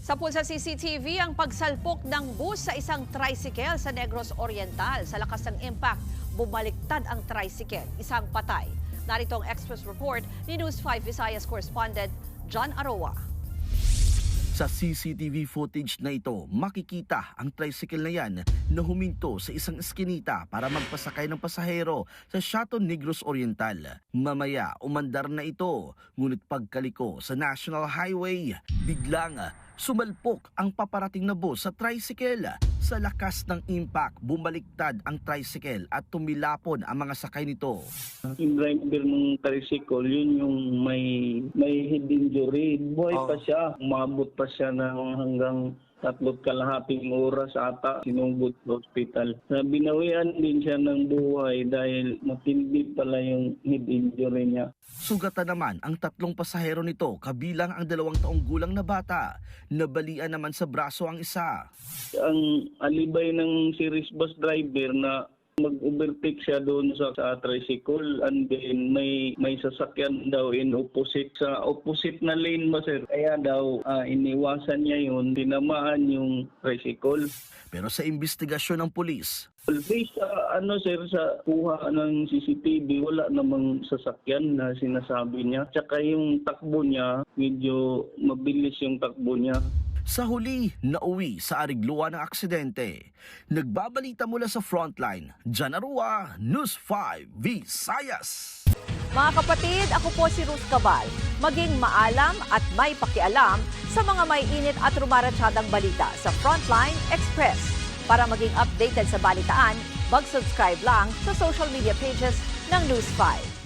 Sa pulsa CCTV, ang pagsalpok ng bus sa isang tricycle sa Negros Oriental. Sa lakas ng impact, bumaliktad ang tricycle, isang patay. Narito ang Express Report ni News 5 Visayas correspondent John Aroa. Sa CCTV footage na ito, makikita ang tricycle na yan na huminto sa isang eskinita para magpasakay ng pasahero sa Shuttle Negros Oriental. Mamaya, umandar na ito, ngunit pagkaliko sa National Highway, biglang sumalpok ang paparating na bus sa tricycle. Sa lakas ng impact, bumaliktad ang tricycle at tumilapon ang mga sakay nito. Yung driver ng tricycle, yun yung may head injury. Buhay pa siya. Umabot pa siya ng hanggang 3.5 oras ata sinugod sa hospital. Binawian din siya ng buhay dahil matindi pala yung head injury niya. Sugatan naman ang 3 pasahero nito, kabilang ang 2 taong gulang na bata. Nabalian naman sa braso ang isa. Ang alibay ng series bus driver na mag-overtake siya doon sa tricycle and then may sasakyan daw in opposite sa opposite na lane ba sir. Kaya daw iniwasan niya yun, tinamaan yung tricycle. Pero sa investigasyon ng pulis, Based sa kuha ng CCTV, wala namang sasakyan na sinasabi niya. Tsaka yung takbo niya, medyo mabilis yung takbo niya. sa huli, nauwi sa arigluan ng aksidente. Nagbabalita mula sa frontline, John Aroa, News 5 Visayas. Mga kapatid, ako po si Ruth Cabal. Maging maalam at may pakialam sa mga may init at rumaratsadang balita sa Frontline Express. Para maging updated sa balitaan, mag-subscribe lang sa social media pages ng News 5.